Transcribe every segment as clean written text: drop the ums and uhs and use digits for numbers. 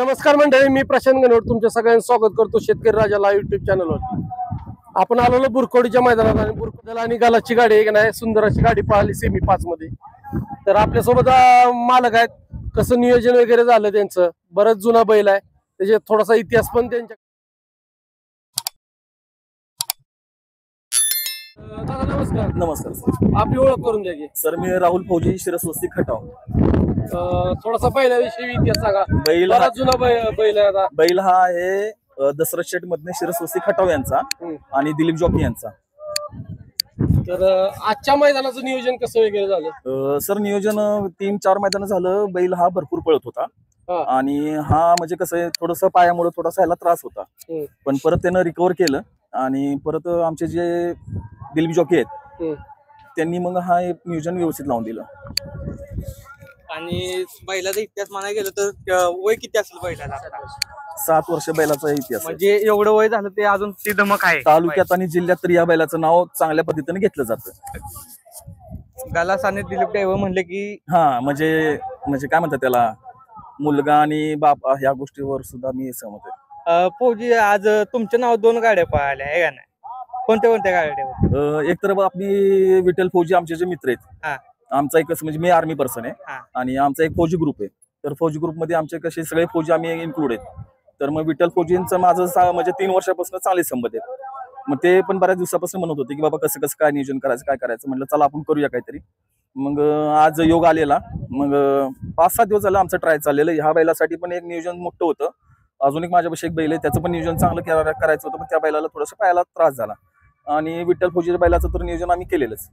नमस्कार मंडळी, मी प्रशांत गणवट तुमच्या सगळ्यांचं स्वागत करतो शेतकरी राजाला युट्यूब चॅनलवर. आपण आलेलो बुरकोडीच्या मैदानात आणि बुरकोडीला आणि गालाची गाडी एक नाही सुंदर अशी गाडी पाहिली सेमी 5 मध्ये. तर आपल्यासोबत मालक आहेत. कसं नियोजन वगैरे झालं त्यांचं, बरंच जुना बैल आहे, त्याचे थोडासा इतिहास पण त्यांच्या. दादा नमस्कार. नमस्कार सर. आपली ओळख करून द्या की. सर मी राहुल फौजी, शिरस्वस्ती खटाव. थोडासा पहिल्याविषयी इतिहास सांगा. बैल बराच जुना बैल आहे आता. बैल हा आहे दशरथ शेठ मधने शिरस्वस्ती खटाव यांचा आणि दिलीप जॉकी यांचा. तर आजच्या मैदानाचं नियोजन कसं वगैरे झालं? सर नियोजन 3-4 मैदान झालं. बैल हा भरपूर पळत होता आणि हा म्हणजे कसं आहे थोडस पायामुळे थोडासा ह्याला त्रास होता, पण परत त्यानं रिकव्हर केलं आणि परत आमचे जे दिलीप जॉकी आहेत त्यांनी मग हा नियोजन व्यवस्थित लावून दिलं. आणि बैलाचा इतिहास म्हणायला गेलं तर वय किती असेल बैलाला? 7 वर्ष बैलाचा इतिहास. म्हणजे एवढं वय झालं ते अजून ती धमक आहे तालुक्यात आणि जिल्ह्यात तर या बैलाचं नाव चांगल्या पद्धतीने घेतलं जातं. गालास आणि दिलीप ड्रायव्हर म्हणले की हा म्हणजे काय म्हणतात त्याला, मुलगा आणि बाप ह्या गोष्टीवर सुद्धा मी सहमत आहे. फौजी आज तुमचं नाव 2 गाड्या पळाल्या आहे का नाही? कोणत्या गाड्या? एक तर आपली विठ्ठल फौजी आमचे जे मित्र आहेत, हा. आमचा एक म्हणजे मी आर्मी पर्सन आहे हा. आणि आमचा एक फौजी ग्रुप आहे. तर फौजी ग्रुप मध्ये आमचे कसे सगळे फौजी आम्ही इन्क्लूड आहेत. तर मग विठ्ठल फौजींचं माझं म्हणजे 3 वर्षापासून चांगले संबंध आहेत. मग ते पण बऱ्याच दिवसापासून म्हणत होते की बाबा कसं कसं काय नियोजन करायचं, काय करायचं. म्हटलं चला आपण करूया काहीतरी. मग आज योग आलेला. मग 5-7 दिवस झालं आमचं ट्राय चाललेलं. ह्या बैलासाठी पण एक नियोजन मोठं होतं. अजून एक माझ्यापाशी एक बैल आहे, त्याचं पण नियोजन चांगलं करायचं होतं, पण त्या बैलाला थोडंसं पायाला त्रास झाला आणि विठ्ठल फौजीच्या बैलाचं तर नियोजन आम्ही केलेलंच.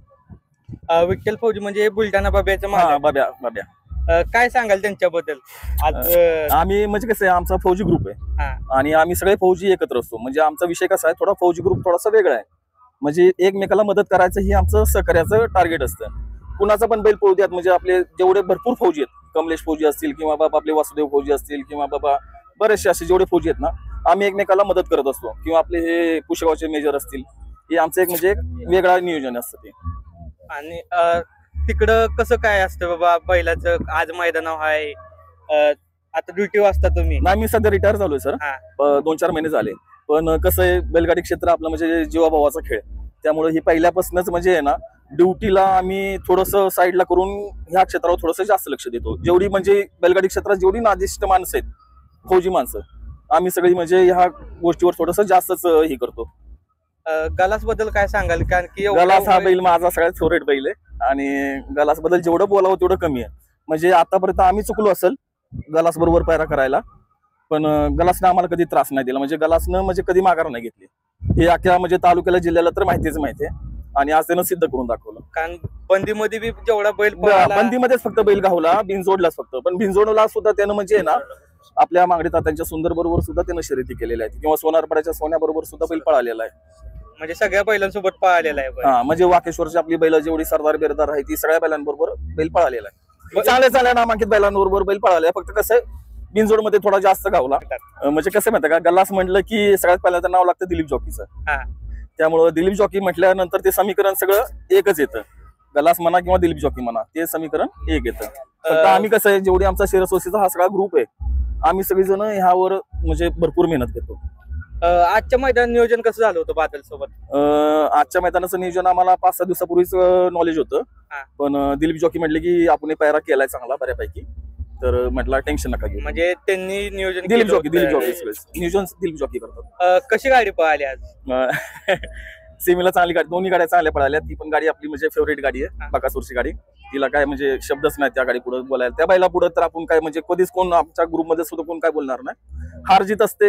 विठ्ठल फौजी म्हणजे बुलढाणा बाब्याचं. बाब्या काय सांगाल त्यांच्याबद्दल? आज आम्ही म्हणजे कसं आहे, आमचा फौजी ग्रुप आहे आणि आम्ही सगळे फौजी एकत्र असतो. म्हणजे आमचा विषय कसा आहे, थोडा फौजी ग्रुप थोडासा वेगळा आहे. म्हणजे एकमेकाला मदत करायचं ही आमचं सहकार्याचं टार्गेट असतं. कुणाचा पण बैल पळू द्यात, म्हणजे आपले जेवढे भरपूर फौजी आहेत, कमलेश फौजी असतील किंवा बाबा आपले वासुदेव फौजी असतील किंवा बाबा बरेचसे असे जेवढे फौजी आहेत ना, आम्ही एकमेकाला मदत करत असतो. किंवा आपले हे पुष्कळचे मेजर असतील, हे आमचं एक म्हणजे एक वेगळा नियोजन असतं ते. आणि तिकडं कसं काय असतं बाबा बैलाचं? आज मैदान आहे, आता ड्युटी वाजता तुम्ही? नाही, मी सध्या रिटायर झालोय सर. 2-4 महिने झाले. पण कसं आहे, बैलगाडी क्षेत्र आपलं म्हणजे जीवाभावाचा खेळ, त्यामुळे ही पहिल्यापासूनच म्हणजे आहे ना, ड्युटीला आम्ही थोडस साईडला करून ह्या क्षेत्रावर थोडंसं जास्त लक्ष देतो. जेवढी म्हणजे बैलगाडी क्षेत्रात जेवढी नादिष्ट माणसं आहेत, फौजी माणसं, आम्ही सगळी म्हणजे ह्या गोष्टीवर थोडस जास्तच हे करतो. गलास बद्दल काय सांगाल? कारण की गलास हा बैल माझा सगळ्यात फेवरेट बैल आहे आणि गलास बद्दल जेवढं बोलावं तेवढं कमी आहे. म्हणजे आतापर्यंत आम्ही चुकलो असेल गलास बरोबर पैरा करायला, पण गलासनं आम्हाला कधी त्रास नाही दिला. म्हणजे गलासनं म्हणजे कधी माघार नाही घेतली. हे अख्या म्हणजे तालुक्याला जिल्ह्याला तर माहितीच माहिती आहे आणि आज त्यानं सिद्ध करून दाखवलं. कारण बंदीमध्ये बी जेवढा बैल बंदीमध्येच फक्त बैल गावला, बिनजोडलाच फक्त. पण बिनजोडला सुद्धा त्यानं म्हणजे ना आपल्या मागडी तात्यांच्या सुंदर बरोबर सुद्धा त्यानं शर्यती केलेल्या आहेत किंवा सोनारपाड्याच्या सोन्या बरोबर सुद्धा बैल पळालेला आहे. म्हणजे सगळ्या बैलांसोबत पळालेला आहे. हा, म्हणजे वाकेश्वरची आपली बैल जेवढी सरदार बिरदार आहे ती सगळ्या बैलांबरोबर बैल पळालेला आहे. चांगल्या नामांकित बैलांबरोबर बैल पळाले. फक्त कसं बिनजोड मध्ये थोडा जास्त गावला. म्हणजे कसं माहिती का, गल्लास म्हटलं की सगळ्यात पहिल्यांदा नाव लागतं दिलीप जॉकीचं. त्यामुळं दिलीप जॉकी म्हटल्यानंतर ते समीकरण सगळं एकच येतं. गल्लास म्हणा किंवा दिलीप जॉकी म्हणा, ते समीकरण एक येतं. फक्त आम्ही कसं आहे, जेवढी आमचा शिरस्वस्तीचा हा सगळा ग्रुप आहे, आम्ही सगळेजण ह्यावर म्हणजे भरपूर मेहनत घेतो. आजच्या मैदान नियोजन कसं झालं होतं बादल सोबत? आजच्या मैदानाचं नियोजन आम्हाला 5-6 दिवसापूर्वीच नॉलेज होतं, पण दिलीप जॉकी म्हटले की आपण पायरा केलाय चांगला बऱ्यापैकी, तर म्हटलं टेन्शन नका घेऊ. म्हणजे त्यांनी नियोजन दिलीप जॉकी नियोजन दिलीप जॉकी करतात. कशी गाडी पळाली आज? सेमीला चांगली गाडी, दोन्ही गाड्या चांगल्या पळाल्या. ती पण गाडी आपली म्हणजे फेवरेट गाडी आहे, बकासूरची गाडी. तिला काय म्हणजे शब्दच नाही त्या गाडी पुढे बोलायला. त्या बैला पुढे तर आपण काय म्हणजे कधीच कोण आमच्या ग्रुपमध्ये सुद्धा कोण काय बोलणार नाही. हारजीत असते,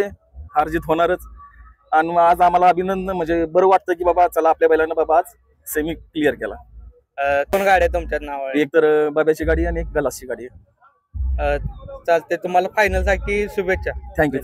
हारजीत होणारच. आणि आज आम्हाला अभिनंदन, म्हणजे बरं वाटतं की बाबा चला आपल्या बैलानं बाबा आज सेमी क्लिअर केला. 2 गाड्या तुमच्या नावावर? एक तर बाब्याची गाडी आणि एक गलासची गाडी आहे. चालते, तुम्हाला फायनल साठी शुभेच्छा. थँक्यू.